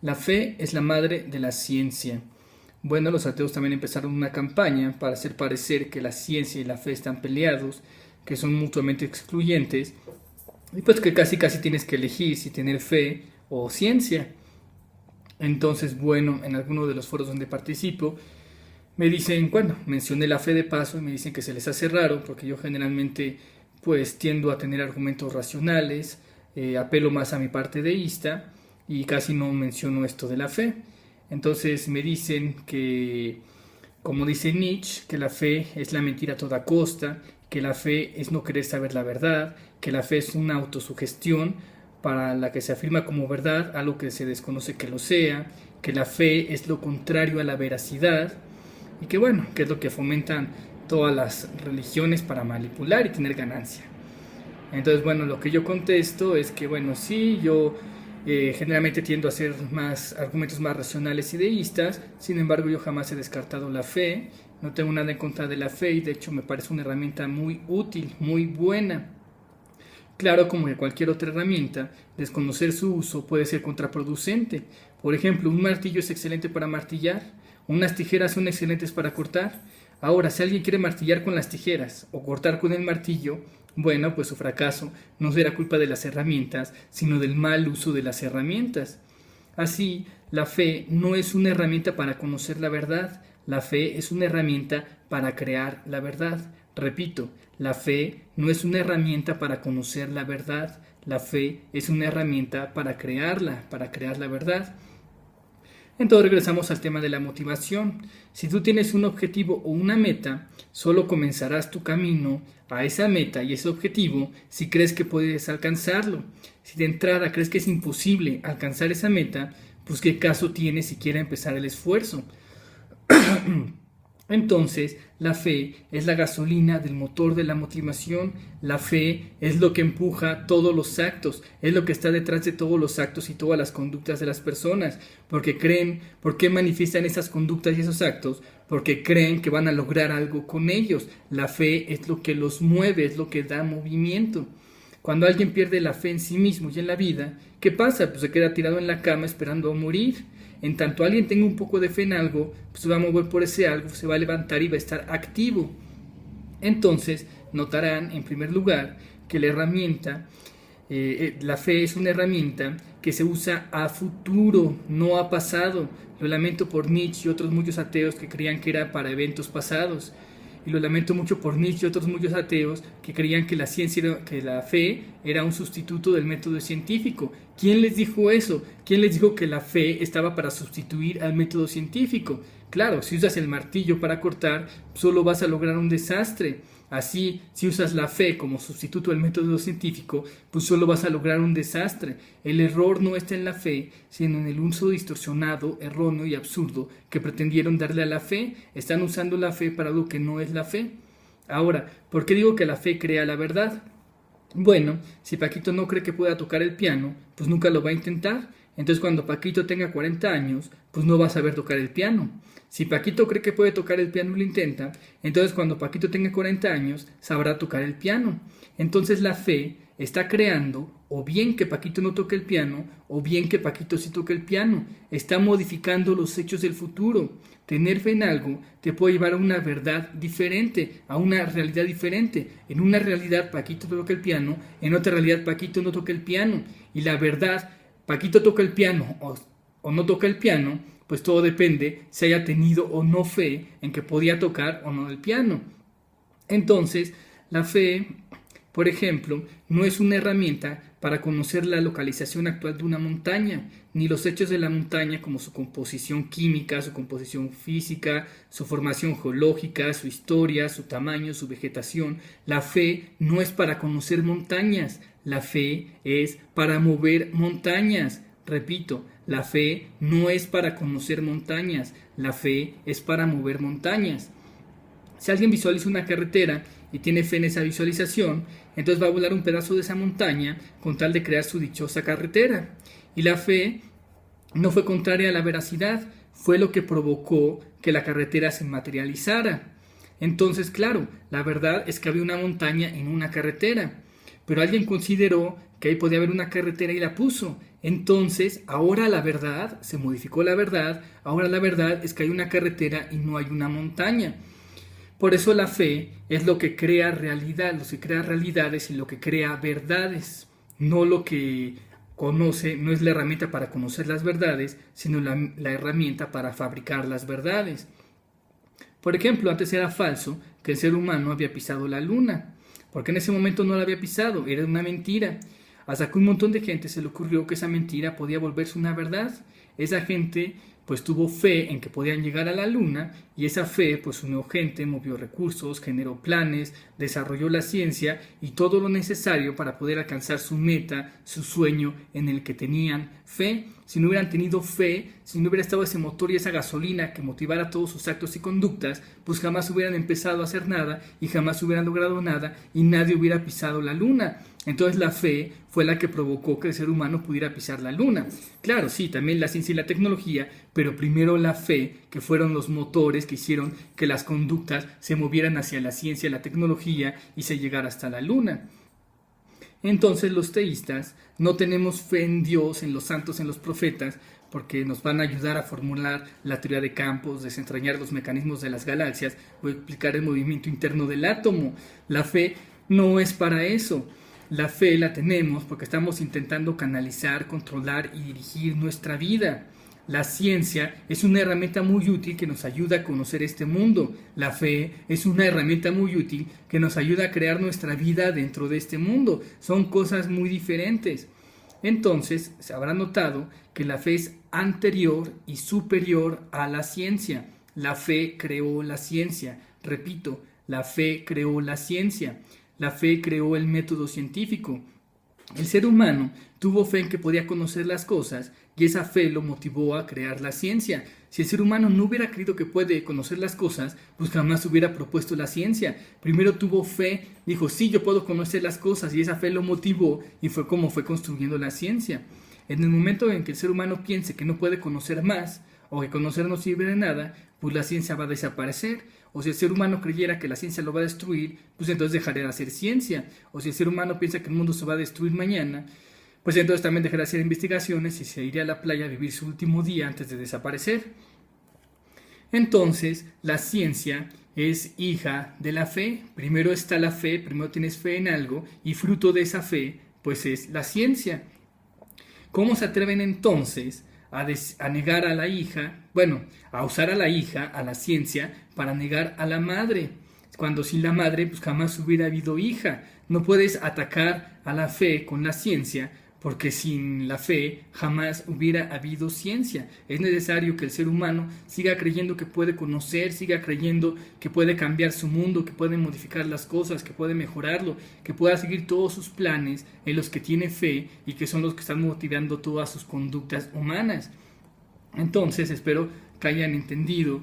La fe es la madre de la ciencia. Bueno, los ateos también empezaron una campaña para hacer parecer que la ciencia y la fe están peleados, que son mutuamente excluyentes, y pues que casi casi tienes que elegir si tener fe o ciencia. Entonces, bueno, en alguno de los foros donde participo, me dicen, bueno, mencioné la fe de paso y me dicen que se les hace raro porque yo generalmente pues tiendo a tener argumentos racionales, apelo más a mi parte deísta y casi no menciono esto de la fe. Entonces me dicen que, como dice Nietzsche, que la fe es la mentira a toda costa, que la fe es no querer saber la verdad, que la fe es una autosugestión para la que se afirma como verdad algo que se desconoce que lo sea, que la fe es lo contrario a la veracidad y que bueno, que es lo que fomentan todas las religiones para manipular y tener ganancia. Entonces, bueno, lo que yo contesto es que, bueno, sí, yo generalmente tiendo a hacer más argumentos más racionales y deístas, sin embargo, yo jamás he descartado la fe, no tengo nada en contra de la fe y de hecho me parece una herramienta muy útil, muy buena. Claro, como que cualquier otra herramienta, desconocer su uso puede ser contraproducente. Por ejemplo, un martillo es excelente para martillar, unas tijeras son excelentes para cortar. Ahora, si alguien quiere martillar con las tijeras o cortar con el martillo, bueno, pues su fracaso no será culpa de las herramientas, sino del mal uso de las herramientas. Así, la fe no es una herramienta para conocer la verdad, la fe es una herramienta para crear la verdad. Repito, la fe no es una herramienta para conocer la verdad, la fe es una herramienta para crear la verdad. Entonces regresamos al tema de la motivación. Si tú tienes un objetivo o una meta, solo comenzarás tu camino a esa meta y ese objetivo si crees que puedes alcanzarlo. Si de entrada crees que es imposible alcanzar esa meta, pues qué caso tiene siquiera empezar el esfuerzo. Entonces, la fe es la gasolina del motor de la motivación. La fe es lo que empuja todos los actos, es lo que está detrás de todos los actos y todas las conductas de las personas, porque creen, ¿por qué manifiestan esas conductas y esos actos? Porque creen que van a lograr algo con ellos. La fe es lo que los mueve, es lo que da movimiento. Cuando alguien pierde la fe en sí mismo y en la vida, ¿qué pasa? Pues se queda tirado en la cama esperando a morir. En tanto alguien tenga un poco de fe en algo, pues se va a mover por ese algo, se va a levantar y va a estar activo. Entonces notarán en primer lugar que la herramienta, la fe es una herramienta que se usa a futuro, no a pasado. Lo lamento por Nietzsche y otros muchos ateos que creían que era para eventos pasados. Y lo lamento mucho por Nietzsche y otros muchos ateos que creían que la ciencia, que la fe era un sustituto del método científico. ¿Quién les dijo eso? ¿Quién les dijo que la fe estaba para sustituir al método científico? Claro, si usas el martillo para cortar, solo vas a lograr un desastre. Así, si usas la fe como sustituto del método científico, pues solo vas a lograr un desastre. El error no está en la fe, sino en el uso distorsionado, erróneo y absurdo que pretendieron darle a la fe. Están usando la fe para algo que no es la fe. Ahora, ¿por qué digo que la fe crea la verdad? Bueno, si Paquito no cree que pueda tocar el piano, pues nunca lo va a intentar. Entonces cuando Paquito tenga 40 años, pues no va a saber tocar el piano. Si Paquito cree que puede tocar el piano y lo intenta, entonces cuando Paquito tenga 40 años, sabrá tocar el piano. Entonces la fe está creando o bien que Paquito no toque el piano, o bien que Paquito sí toque el piano. Está modificando los hechos del futuro. Tener fe en algo te puede llevar a una verdad diferente, a una realidad diferente. En una realidad Paquito toca el piano, en otra realidad Paquito no toca el piano. Y la verdad, Paquito toca el piano o no toca el piano, pues todo depende si haya tenido o no fe en que podía tocar o no el piano. Entonces, la fe, por ejemplo, no es una herramienta para conocer la localización actual de una montaña, ni los hechos de la montaña como su composición química, su composición física, su formación geológica, su historia, su tamaño, su vegetación. La fe no es para conocer montañas, la fe es para mover montañas. Repito, la fe no es para conocer montañas, la fe es para mover montañas. Si alguien visualiza una carretera y tiene fe en esa visualización, entonces va a volar un pedazo de esa montaña con tal de crear su dichosa carretera. Y la fe no fue contraria a la veracidad, fue lo que provocó que la carretera se materializara. Entonces, claro, la verdad es que había una montaña en una carretera. pero alguien consideró que ahí podía haber una carretera y la puso. Entonces, ahora la verdad, se modificó la verdad, ahora la verdad es que hay una carretera y no hay una montaña. Por eso la fe es lo que crea realidad, lo que crea realidades y lo que crea verdades, no lo que conoce, no es la herramienta para conocer las verdades, sino la herramienta para fabricar las verdades. Por ejemplo, antes era falso que el ser humano había pisado la luna, porque en ese momento no la había pisado, era una mentira. Hasta que un montón de gente se le ocurrió que esa mentira podía volverse una verdad. Esa gente pues tuvo fe en que podían llegar a la luna y esa fe pues unió gente, movió recursos, generó planes, desarrolló la ciencia y todo lo necesario para poder alcanzar su meta, su sueño en el que tenían fe. Si no hubieran tenido fe, si no hubiera estado ese motor y esa gasolina que motivara todos sus actos y conductas, pues jamás hubieran empezado a hacer nada y jamás hubieran logrado nada y nadie hubiera pisado la luna. Entonces la fe fue la que provocó que el ser humano pudiera pisar la luna. Claro, sí, también la ciencia y la tecnología, pero primero la fe, que fueron los motores que hicieron que las conductas se movieran hacia la ciencia y la tecnología y se llegara hasta la luna. Entonces los teístas no tenemos fe en Dios, en los santos, en los profetas, porque nos van a ayudar a formular la teoría de campos, desentrañar los mecanismos de las galaxias o explicar el movimiento interno del átomo. La fe no es para eso. La fe la tenemos porque estamos intentando canalizar, controlar y dirigir nuestra vida. La ciencia es una herramienta muy útil que nos ayuda a conocer este mundo. La fe es una herramienta muy útil que nos ayuda a crear nuestra vida dentro de este mundo. Son cosas muy diferentes. Entonces, se habrá notado que la fe es anterior y superior a la ciencia. La fe creó la ciencia. Repito, la fe creó la ciencia. La fe creó el método científico. El ser humano tuvo fe en que podía conocer las cosas y esa fe lo motivó a crear la ciencia. Si el ser humano no hubiera creído que puede conocer las cosas, pues jamás hubiera propuesto la ciencia. Primero tuvo fe, dijo, sí, yo puedo conocer las cosas y esa fe lo motivó y fue como fue construyendo la ciencia. En el momento en que el ser humano piense que no puede conocer más o que conocer no sirve de nada, pues la ciencia va a desaparecer. O si el ser humano creyera que la ciencia lo va a destruir, pues entonces dejaría de hacer ciencia. O si el ser humano piensa que el mundo se va a destruir mañana, pues entonces también dejará de hacer investigaciones y se iría a la playa a vivir su último día antes de desaparecer. Entonces, la ciencia es hija de la fe. Primero está la fe, primero tienes fe en algo y fruto de esa fe, pues es la ciencia. ¿Cómo se atreven entonces a negar a la hija, a usar a la hija, a la ciencia, para negar a la madre? Cuando sin la madre, pues jamás hubiera habido hija. No puedes atacar a la fe con la ciencia, porque sin la fe jamás hubiera habido ciencia. Es necesario que el ser humano siga creyendo que puede conocer, siga creyendo que puede cambiar su mundo, que puede modificar las cosas, que puede mejorarlo, que pueda seguir todos sus planes en los que tiene fe y que son los que están motivando todas sus conductas humanas. Entonces, espero que hayan entendido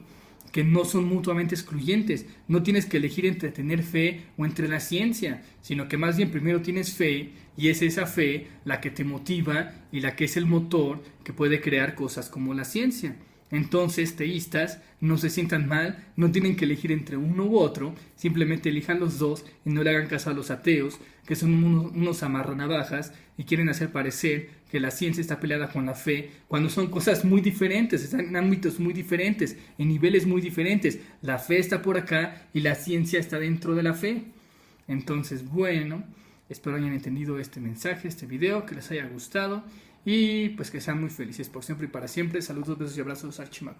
que no son mutuamente excluyentes. No tienes que elegir entre tener fe o entre la ciencia, sino que más bien primero tienes fe y es esa fe la que te motiva y la que es el motor que puede crear cosas como la ciencia. Entonces, teístas, no se sientan mal, no tienen que elegir entre uno u otro, simplemente elijan los dos y no le hagan caso a los ateos, que son unos amarranavajas y quieren hacer parecer que la ciencia está peleada con la fe, cuando son cosas muy diferentes, están en ámbitos muy diferentes, en niveles muy diferentes. La fe está por acá y la ciencia está dentro de la fe. Entonces, bueno, espero hayan entendido este mensaje, este video, que les haya gustado y pues que sean muy felices por siempre y para siempre. Saludos, besos y abrazos, Archimago.